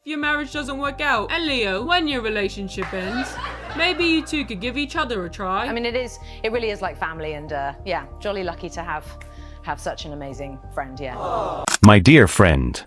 your marriage doesn't work out. And Leo, when your relationship ends, maybe you two could give each other a try. I mean, it really is like family, and yeah, jolly lucky to have such an amazing friend, yeah. My dear friend.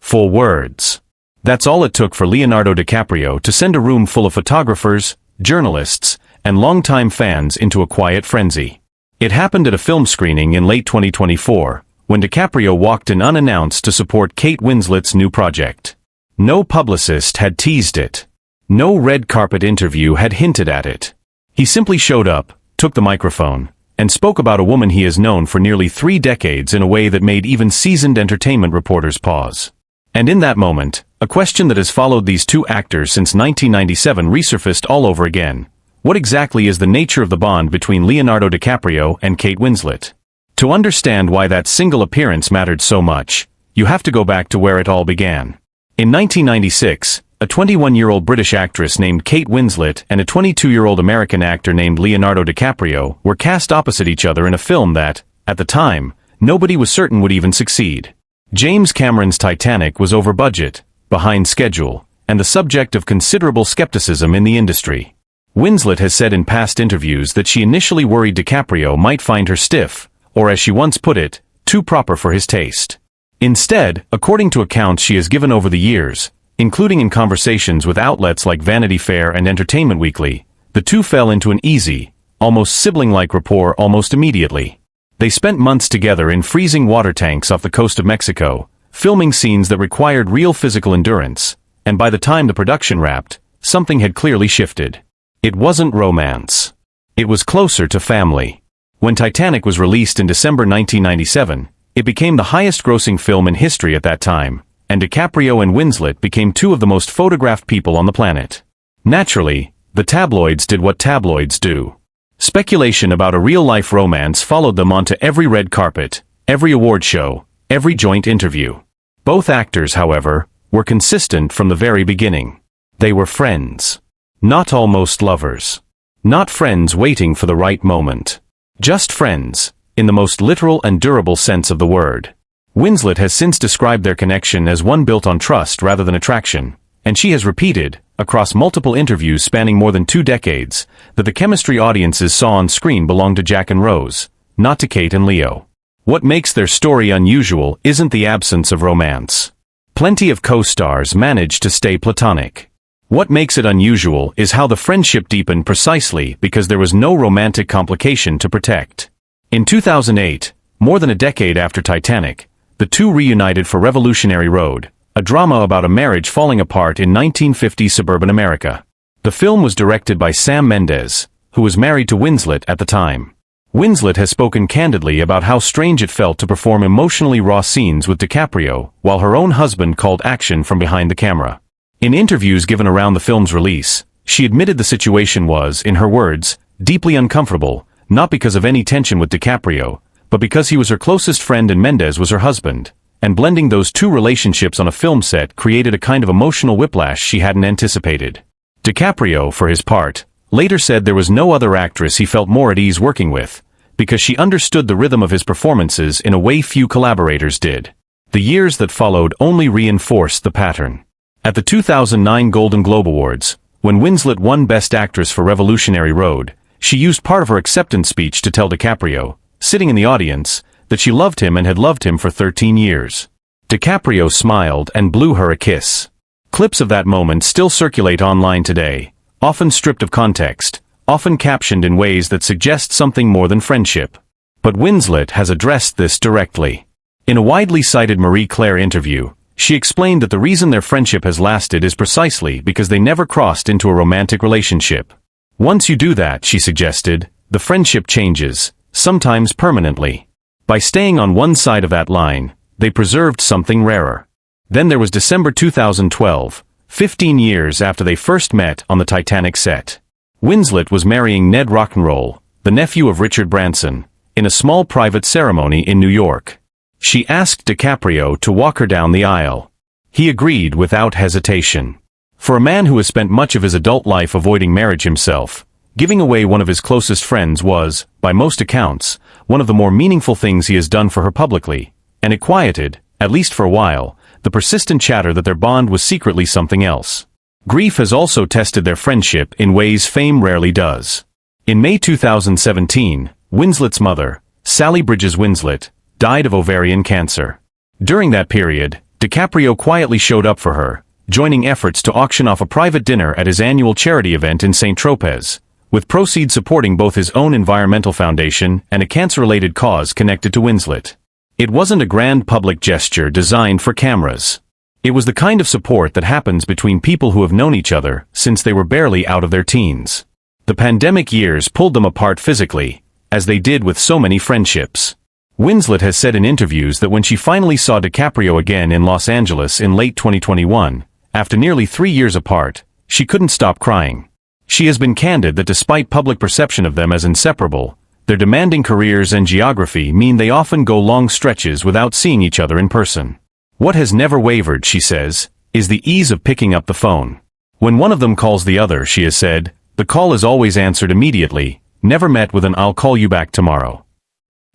4 words. That's all it took for Leonardo DiCaprio to send a room full of photographers, journalists, and longtime fans into a quiet frenzy. It happened at a film screening in late 2024, when DiCaprio walked in unannounced to support Kate Winslet's new project. No publicist had teased it. No red carpet interview had hinted at it. He simply showed up, took the microphone, and spoke about a woman he has known for nearly 3 decades in a way that made even seasoned entertainment reporters pause. And in that moment, a question that has followed these 2 actors since 1997 resurfaced all over again. What exactly is the nature of the bond between Leonardo DiCaprio and Kate Winslet? To understand why that single appearance mattered so much, you have to go back to where it all began. In 1996, a 21-year-old British actress named Kate Winslet and a 22-year-old American actor named Leonardo DiCaprio were cast opposite each other in a film that, at the time, nobody was certain would even succeed. James Cameron's Titanic was over budget, behind schedule, and the subject of considerable skepticism in the industry. Winslet has said in past interviews that she initially worried DiCaprio might find her stiff, or as she once put it, too proper for his taste. Instead, according to accounts she has given over the years, including in conversations with outlets like Vanity Fair and Entertainment Weekly, the two fell into an easy, almost sibling-like rapport almost immediately. They spent months together in freezing water tanks off the coast of Mexico, filming scenes that required real physical endurance, and by the time the production wrapped, something had clearly shifted. It wasn't romance. It was closer to family. When Titanic was released in December 1997, it became the highest-grossing film in history at that time, and DiCaprio and Winslet became 2 of the most photographed people on the planet. Naturally, the tabloids did what tabloids do. Speculation about a real-life romance followed them onto every red carpet, every award show, every joint interview. Both actors, however, were consistent from the very beginning. They were friends. Not almost lovers. Not friends waiting for the right moment. Just friends, in the most literal and durable sense of the word. Winslet has since described their connection as one built on trust rather than attraction, and she has repeated, across multiple interviews spanning more than 2 decades, that the chemistry audiences saw on screen belonged to Jack and Rose, not to Kate and Leo. What makes their story unusual isn't the absence of romance. Plenty of co-stars managed to stay platonic. What makes it unusual is how the friendship deepened precisely because there was no romantic complication to protect. In 2008, more than a decade after Titanic, the 2 reunited for Revolutionary Road, a drama about a marriage falling apart in 1950s suburban America. The film was directed by Sam Mendes, who was married to Winslet at the time. Winslet has spoken candidly about how strange it felt to perform emotionally raw scenes with DiCaprio, while her own husband called action from behind the camera. In interviews given around the film's release, she admitted the situation was, in her words, deeply uncomfortable, not because of any tension with DiCaprio, but because he was her closest friend and Mendes was her husband, and blending those 2 relationships on a film set created a kind of emotional whiplash she hadn't anticipated. DiCaprio, for his part, later said there was no other actress he felt more at ease working with, because she understood the rhythm of his performances in a way few collaborators did. The years that followed only reinforced the pattern. At the 2009 Golden Globe Awards, when Winslet won Best Actress for Revolutionary Road, she used part of her acceptance speech to tell DiCaprio, sitting in the audience, that she loved him and had loved him for 13 years. DiCaprio smiled and blew her a kiss. Clips of that moment still circulate online today, often stripped of context, often captioned in ways that suggest something more than friendship. But Winslet has addressed this directly. In a widely cited Marie Claire interview, she explained that the reason their friendship has lasted is precisely because they never crossed into a romantic relationship. Once you do that, she suggested, the friendship changes, sometimes permanently. By staying on one side of that line, they preserved something rarer. Then there was December 2012, 15 years after they first met on the Titanic set. Winslet was marrying Ned Rock'n'Roll, the nephew of Richard Branson, in a small private ceremony in New York. She asked DiCaprio to walk her down the aisle. He agreed without hesitation. For a man who has spent much of his adult life avoiding marriage himself, giving away one of his closest friends was, by most accounts, one of the more meaningful things he has done for her publicly, and it quieted, at least for a while, the persistent chatter that their bond was secretly something else. Grief has also tested their friendship in ways fame rarely does. In May 2017, Winslet's mother, Sally Bridges Winslet, died of ovarian cancer. During that period, DiCaprio quietly showed up for her, joining efforts to auction off a private dinner at his annual charity event in Saint-Tropez, with proceeds supporting both his own environmental foundation and a cancer-related cause connected to Winslet. It wasn't a grand public gesture designed for cameras. It was the kind of support that happens between people who have known each other since they were barely out of their teens. The pandemic years pulled them apart physically, as they did with so many friendships. Winslet has said in interviews that when she finally saw DiCaprio again in Los Angeles in late 2021, after nearly 3 years apart, she couldn't stop crying. She has been candid that despite public perception of them as inseparable, their demanding careers and geography mean they often go long stretches without seeing each other in person. What has never wavered, she says, is the ease of picking up the phone. When one of them calls the other, she has said, the call is always answered immediately, never met with an "I'll call you back tomorrow."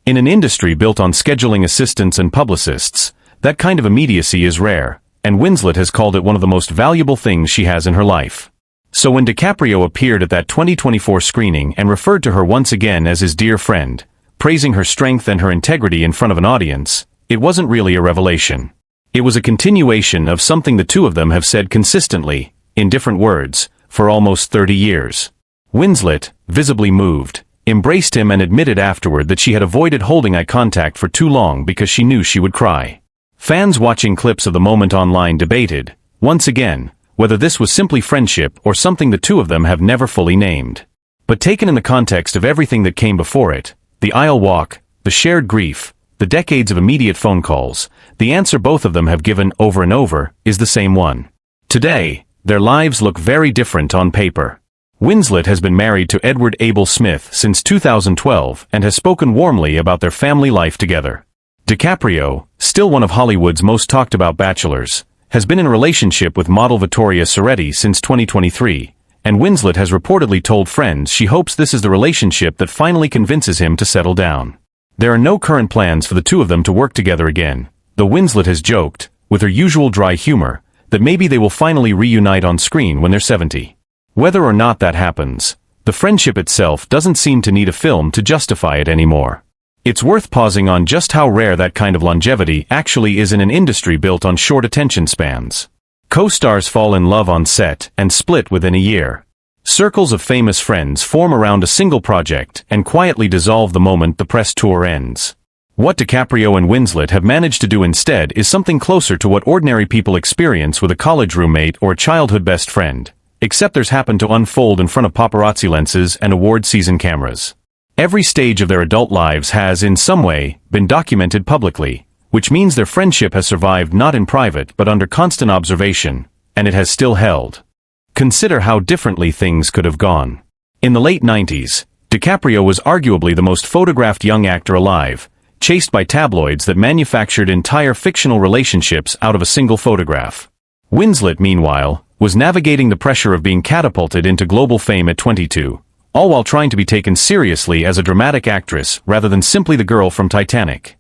In an industry built on scheduling assistants and publicists, that kind of immediacy is rare, and Winslet has called it one of the most valuable things she has in her life. So when DiCaprio appeared at that 2024 screening and referred to her once again as his dear friend, praising her strength and her integrity in front of an audience, it wasn't really a revelation. It was a continuation of something the two of them have said consistently, in different words, for almost 30 years. Winslet, visibly moved, embraced him and admitted afterward that she had avoided holding eye contact for too long because she knew she would cry. Fans watching clips of the moment online debated, once again, whether this was simply friendship or something the two of them have never fully named. But taken in the context of everything that came before it, the aisle walk, the shared grief, the decades of immediate phone calls, the answer both of them have given over and over is the same one. Today, their lives look very different on paper. Winslet has been married to Edward Abel Smith since 2012 and has spoken warmly about their family life together. DiCaprio, still one of Hollywood's most talked about bachelors, has been in a relationship with model Vittoria Soretti since 2023, and Winslet has reportedly told friends she hopes this is the relationship that finally convinces him to settle down. There are no current plans for the two of them to work together again, though Winslet has joked, with her usual dry humor, that maybe they will finally reunite on screen when they're 70. Whether or not that happens, the friendship itself doesn't seem to need a film to justify it anymore. It's worth pausing on just how rare that kind of longevity actually is in an industry built on short attention spans. Co-stars fall in love on set and split within a year. Circles of famous friends form around a single project and quietly dissolve the moment the press tour ends. What DiCaprio and Winslet have managed to do instead is something closer to what ordinary people experience with a college roommate or a childhood best friend, except theirs happened to unfold in front of paparazzi lenses and award season cameras. Every stage of their adult lives has, in some way, been documented publicly, which means their friendship has survived not in private but under constant observation, and it has still held. Consider how differently things could have gone. In the late 90s, DiCaprio was arguably the most photographed young actor alive, chased by tabloids that manufactured entire fictional relationships out of a single photograph. Winslet, meanwhile, was navigating the pressure of being catapulted into global fame at 22. All while trying to be taken seriously as a dramatic actress rather than simply the girl from Titanic.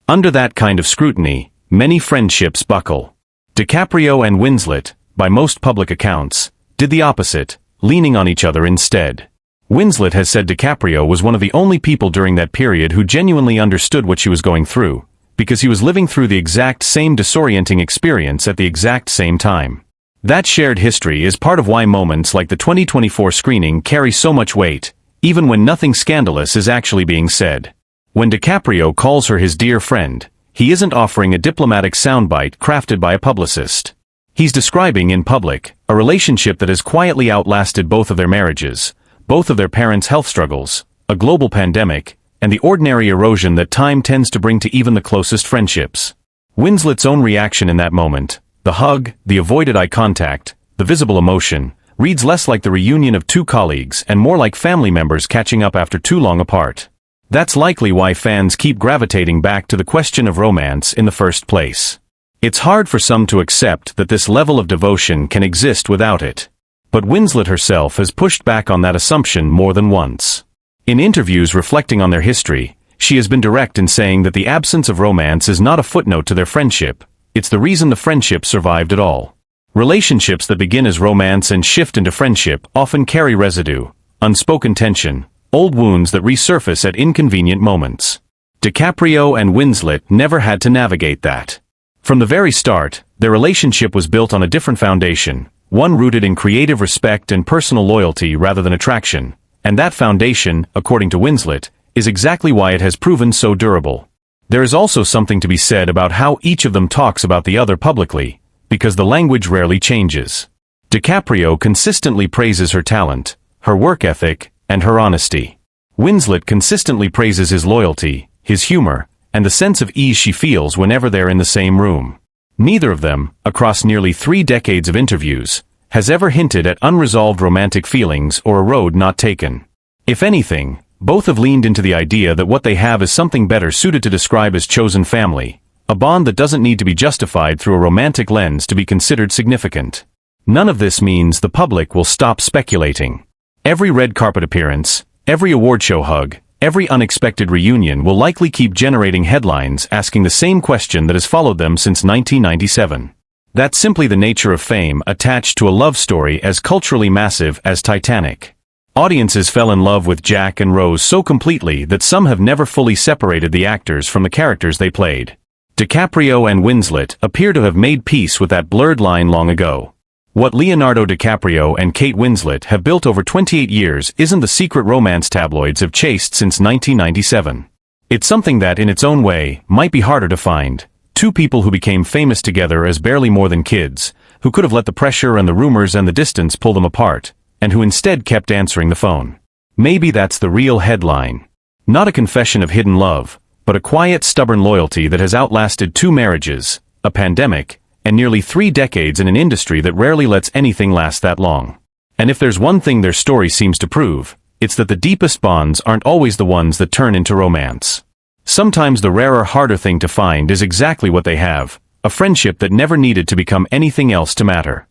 Under that kind of scrutiny, many friendships buckle. DiCaprio and Winslet, by most public accounts, did the opposite, leaning on each other instead. Winslet has said DiCaprio was one of the only people during that period who genuinely understood what she was going through, because he was living through the exact same disorienting experience at the exact same time. That shared history is part of why moments like the 2024 screening carry so much weight, even when nothing scandalous is actually being said. When DiCaprio calls her his dear friend, he isn't offering a diplomatic soundbite crafted by a publicist. He's describing in public a relationship that has quietly outlasted both of their marriages, both of their parents' health struggles, a global pandemic, and the ordinary erosion that time tends to bring to even the closest friendships. Winslet's own reaction in that moment, the hug, the avoided eye contact, the visible emotion, reads less like the reunion of two colleagues and more like family members catching up after too long apart. That's likely why fans keep gravitating back to the question of romance in the first place. It's hard for some to accept that this level of devotion can exist without it. But Winslet herself has pushed back on that assumption more than once. In interviews reflecting on their history, she has been direct in saying that the absence of romance is not a footnote to their friendship, It's the reason the friendship survived at all. Relationships that begin as romance and shift into friendship often carry residue, unspoken tension, old wounds that resurface at inconvenient moments. DiCaprio and Winslet never had to navigate that. From the very start, their relationship was built on a different foundation, one rooted in creative respect and personal loyalty rather than attraction. And that foundation, according to Winslet, is exactly why it has proven so durable. There is also something to be said about how each of them talks about the other publicly, because the language rarely changes. DiCaprio consistently praises her talent, her work ethic, and her honesty. Winslet consistently praises his loyalty, his humor, and the sense of ease she feels whenever they're in the same room. Neither of them, across nearly 3 decades of interviews, has ever hinted at unresolved romantic feelings or a road not taken. If anything, both have leaned into the idea that what they have is something better suited to describe as chosen family, a bond that doesn't need to be justified through a romantic lens to be considered significant. None of this means the public will stop speculating. Every red carpet appearance, every award show hug, every unexpected reunion will likely keep generating headlines asking the same question that has followed them since 1997. That's simply the nature of fame attached to a love story as culturally massive as Titanic. Audiences fell in love with Jack and Rose so completely that some have never fully separated the actors from the characters they played. DiCaprio and Winslet appear to have made peace with that blurred line long ago. What Leonardo DiCaprio and Kate Winslet have built over 28 years isn't the secret romance tabloids have chased since 1997. It's something that, in its own way, might be harder to find. Two people who became famous together as barely more than kids, who could have let the pressure and the rumors and the distance pull them apart, and who instead kept answering the phone. Maybe that's the real headline. Not a confession of hidden love, but a quiet, stubborn loyalty that has outlasted 2 marriages, a pandemic, and nearly 3 decades in an industry that rarely lets anything last that long. And if there's one thing their story seems to prove, it's that the deepest bonds aren't always the ones that turn into romance. Sometimes the rarer, harder thing to find is exactly what they have, a friendship that never needed to become anything else to matter.